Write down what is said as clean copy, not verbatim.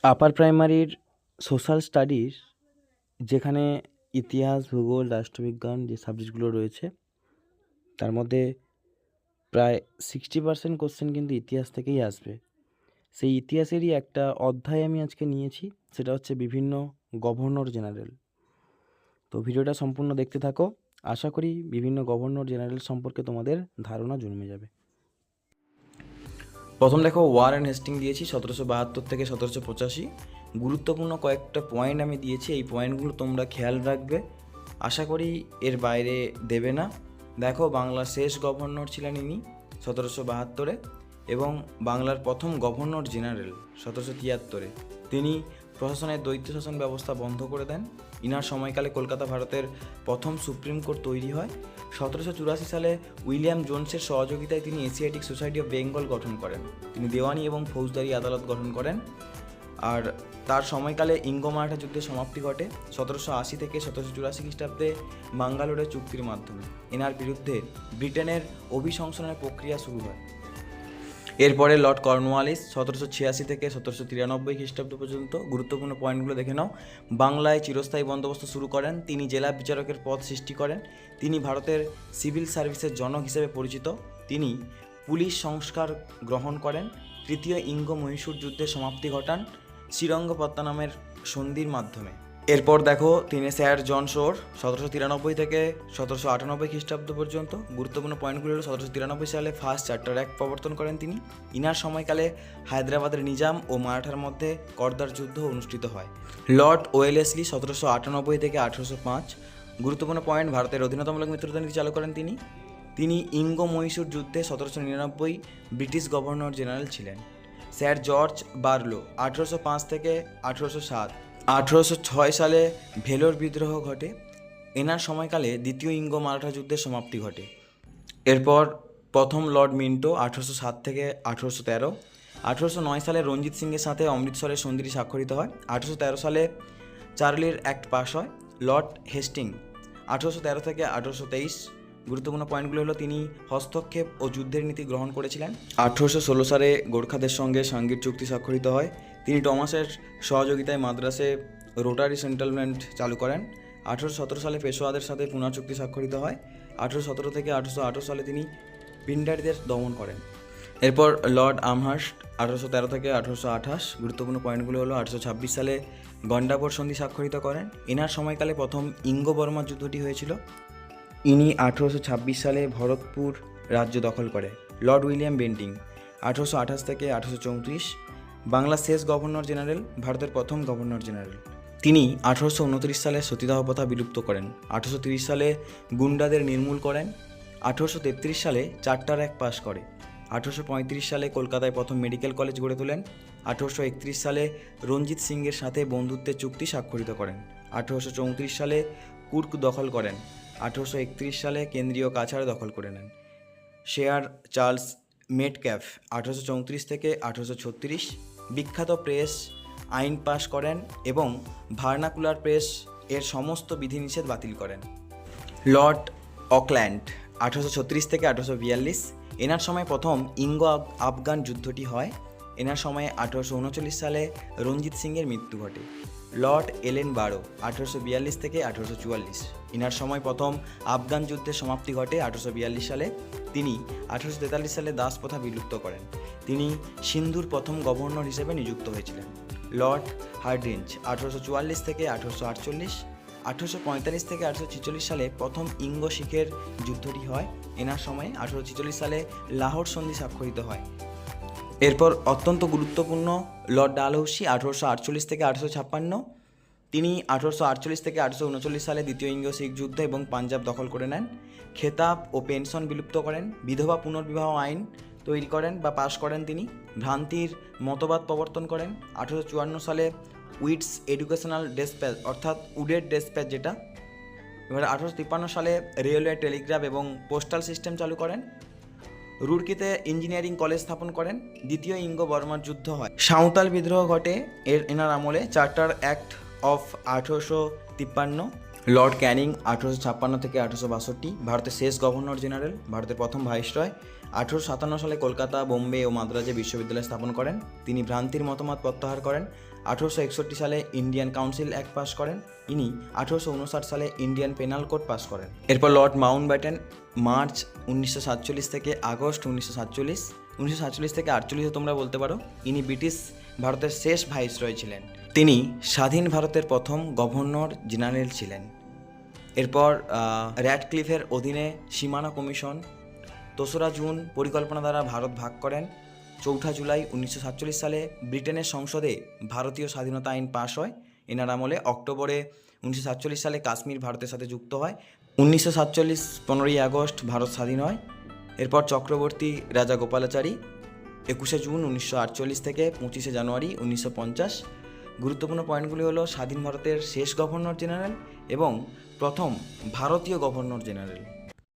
আপার প্রাইমারির social studies, যেখানে ইতিহাস, ভূগোল, রাষ্ট্রবিজ্ঞান যে সাবজেক্টগুলো রয়েছে তার মধ্যে প্রায় 60% কোশ্চেন কিন্তু ইতিহাস থেকেই আসবে। সেই ইতিহাসেরই একটা অধ্যায় আমি আজকে নিয়েছি, সেটা হচ্ছে বিভিন্ন গভর্নর জেনারেল। তো ভিডিওটা সম্পূর্ণ দেখতে থাকো, আশা করি বিভিন্ন গভর্নর জেনারেল সম্পর্কে তোমাদের ধারণা জন্মে যাবে। প্রথম দেখো, ওয়ারেন হেস্টিং দিয়েছি 1772 থেকে 1785। গুরুত্বপূর্ণ কয়েকটা পয়েন্ট আমি দিয়েছি, এই পয়েন্টগুলো তোমরা খেয়াল রাখবে, আশা করি এর বাইরে দেবে না। দেখো, বাংলার শেষ গভর্নর ছিলেন ইনি 1772-এ, এবং বাংলার প্রথম গভর্নর জেনারেল 1773-এ। তিনি প্রশাসনের দ্বৈত শাসন ব্যবস্থা বন্ধ করে দেন। ইনার সময়কালে কলকাতা ভারতের প্রথম সুপ্রিম কোর্ট তৈরি হয়। 1784 সালে উইলিয়াম জোনসের সহযোগিতায় তিনি এশিয়াটিক সোসাইটি অফ বেঙ্গল গঠন করেন। তিনি দেওয়ানি এবং ফৌজদারি আদালত গঠন করেন। আর তার সময়কালে ইঙ্গ মারাঠা যুদ্ধের সমাপ্তি ঘটে 1780 থেকে 1784 খ্রিস্টাব্দে মাঙ্গালোরের চুক্তির মাধ্যমে। এনার বিরুদ্ধে ব্রিটেনের অভিশংসনের প্রক্রিয়া শুরু হয়। এরপরে লর্ড কর্নওয়ালিস 1786 থেকে 1793 খ্রিস্টাব্দ পর্যন্ত। গুরুত্বপূর্ণ পয়েন্টগুলো দেখে নাও। বাংলায় চিরস্থায়ী বন্দোবস্ত শুরু করেন। তিনি জেলা বিচারকের পদ সৃষ্টি করেন। তিনি ভারতের সিভিল সার্ভিসের জনক হিসেবে পরিচিত। তিনি পুলিশ সংস্কার গ্রহণ করেন। তৃতীয় ইঙ্গ মহীশূর যুদ্ধের সমাপ্তি ঘটান শ্রীরঙ্গপত্তনমের সন্ধির মাধ্যমে। এরপর দেখো, তিনি স্যার জন শোর 1793 থেকে 1798 খ্রিস্টাব্দ পর্যন্ত। গুরুত্বপূর্ণ পয়েন্টগুলো হলো 1793 সালে ফার্স্ট চার্টার অ্যাক্ট প্রবর্তন করেন তিনি। ইনার সময়কালে হায়দ্রাবাদের নিজাম ও মারাঠার মধ্যে করদার যুদ্ধ অনুষ্ঠিত হয়। লর্ড ওয়েলেসলি 1798 থেকে 1805। গুরুত্বপূর্ণ পয়েন্ট, ভারতের অধীনতামূলক মিত্রতা নীতি চালু করেন তিনি। তিনি ইঙ্গ মহীশূর যুদ্ধে 1799 ব্রিটিশ গভর্নর জেনারেল ছিলেন। স্যার জর্জ বার্লো 1805 থেকে 1807। 1806 সালে ভেলোর বিদ্রোহ ঘটে। এনার সময়কালে দ্বিতীয় ইঙ্গ মারাঠা যুদ্ধের সমাপ্তি ঘটে। এরপর প্রথম লর্ড মিন্টো 1807 থেকে 1813। 1809 সালে রঞ্জিত সিংয়ের সাথে অমৃতসরের সন্ধিটি স্বাক্ষরিত হয়। 1813 সালে চার্লির অ্যাক্ট পাস হয়। লর্ড হেস্টিং 1813 থেকে 1823। গুরুত্বপূর্ণ পয়েন্টগুলো হলো, তিনি হস্তক্ষেপ ও যুদ্ধের নীতি গ্রহণ করেছিলেন। 1816 সালে গোর্খাদের সঙ্গে সাঙ্গীর চুক্তি স্বাক্ষরিত হয়। তিনি টমাসের সহযোগিতায় মাদ্রাসে রোটারি সেটেলমেন্ট চালু করেন। 1817 সালে পেশোয়াদের সাথে পুনা চুক্তি স্বাক্ষরিত হয়। 1817 থেকে 1818 সালে তিনি পিন্ডারদের দমন করেন। এরপর লর্ড আমহার্স্ট 1813 থেকে 1828। গুরুত্বপূর্ণ পয়েন্টগুলো হলো, 1826 সালে গন্ডাপোর সন্ধি স্বাক্ষরিত করেন। এনার সময়কালে প্রথম ইঙ্গ বর্মা যুদ্ধটি হয়েছিল। ইনি 1826 সালে ভরতপুর রাজ্য দখল করে। লর্ড উইলিয়াম বেন্টিং 1828 থেকে 1834। বাংলার শেষ গভর্নর জেনারেল, ভারতের প্রথম গভর্নর জেনারেল। তিনি 1829 সালে সতীদাহ প্রথা বিলুপ্ত করেন। 1830 সালে গুন্ডাদের নির্মূল করেন। 1833 সালে চার্টার অ্যাক্ট পাস করে। 1835 সালে কলকাতায় প্রথম মেডিকেল কলেজ গড়ে তোলেন। 1831 সালে রঞ্জিত সিংয়ের সাথে বন্ধুত্বের চুক্তি স্বাক্ষরিত করেন। 1834 সালে কুর্ক দখল করেন। 1831 সালে কেন্দ্রীয় কাছাড় দখল করে নেন। শেয়ার চার্লস মেটক্যাফ 1834 থেকে 1836 বিখ্যাত প্রেস আইন পাশ করেন এবং ভার্নাকুলার প্রেস এর সমস্ত বিধিনিষেধ বাতিল করেন। লর্ড অকল্যান্ড 1836 থেকে 1842। এনার সময় প্রথম ইঙ্গ আফগান যুদ্ধটি হয়। এনার সময়ে 1839 সালে রঞ্জিত সিংয়ের মৃত্যু ঘটে। লর্ড এলেন বারো 1842 থেকে 1844। ইনার সময় প্রথম আফগান যুদ্ধের সমাপ্তি ঘটে 1842 সালে। তিনি 1843 সালে দাস প্রথা বিলুপ্ত করেন। তিনি সিন্ধুর প্রথম গভর্নর হিসেবে নিযুক্ত হয়েছিলেন। লর্ড হার্ডিঞ্জ 1844 থেকে 1848। 1845 থেকে 1846 সালে প্রথম ইঙ্গ শিখের যুদ্ধটি হয়। এনার সময়ে 1846 সালে লাহোর সন্ধি স্বাক্ষরিত হয়। এরপর অত্যন্ত গুরুত্বপূর্ণ লর্ড ডালহৌসি 1848 থেকে 1856। তিনি 1848 থেকে 1839 সালে দ্বিতীয় ইঙ্গ শিখ যুদ্ধ এবং পাঞ্জাব দখল করে নেন। খেতাব ও পেনশন বিলুপ্ত করেন। বিধবা পুনর্বিবাহ আইন তৈরি করেন বা পাশ করেন তিনি। ভ্রান্তির মতবাদ প্রবর্তন করেন। 1854 সালে উইডস এডুকেশনাল ডেসপ্যাচ, অর্থাৎ উডের ডেসপ্যাচ যেটা। এবার 1853 সালে রেলওয়ে, টেলিগ্রাফ এবং পোস্টাল সিস্টেম চালু করেন। রুড়কিতে ইঞ্জিনিয়ারিং কলেজ স্থাপন করেন। দ্বিতীয় ইঙ্গ বর্মার যুদ্ধ হয়। সাঁওতাল বিদ্রোহ ঘটে এনার আমলে। Charter act of 1853। Lord Canning 1856 থেকে 1862। ভারতের শেষ গভর্নর জেনারেল, ভারতের প্রথম ভাইসরয়। 1857 সালে কলকাতা, বোম্বে ও মাদ্রাজে বিশ্ববিদ্যালয় স্থাপন করেন। তিনি ভ্রান্তির মতামত প্রত্যাহার করেন। 1861 সালে ইন্ডিয়ান কাউন্সিল অ্যাক্ট পাস করেন। ইনি 1859 সালে ইন্ডিয়ান পেনাল কোড পাস করেন। এরপর লর্ড মাউন্টব্যাটেন মার্চ 1947 থেকে আগস্ট 1947 থেকে 48 তোমরা বলতে পারো, ইনি ব্রিটিশ ভারতের শেষ ভাইসরয় ছিলেন। তিনি স্বাধীন ভারতের প্রথম গভর্নর জেনারেল ছিলেন। এরপর র্যাডক্লিফের অধীনে সীমানা কমিশন 3রা জুন পরিকল্পনা দ্বারা ভারত ভাগ করেন। 4 জুলাই 1947 সালে ব্রিটেনের সংসদে ভারতীয় স্বাধীনতা আইন পাশ হয়। এনার আমলে অক্টোবরে 1947 সালে কাশ্মীর ভারতের সাথে যুক্ত হয়। 1947 15ই আগস্ট ভারত স্বাধীন হয়। এরপর চক্রবর্তী রাজা গোপালাচারী 21 জুন 1948 থেকে 25 জানুয়ারি 1950। গুরুত্বপূর্ণ পয়েন্টগুলি হলো স্বাধীন ভারতের শেষ গভর্নর জেনারেল এবং প্রথম ভারতীয় গভর্নর জেনারেল।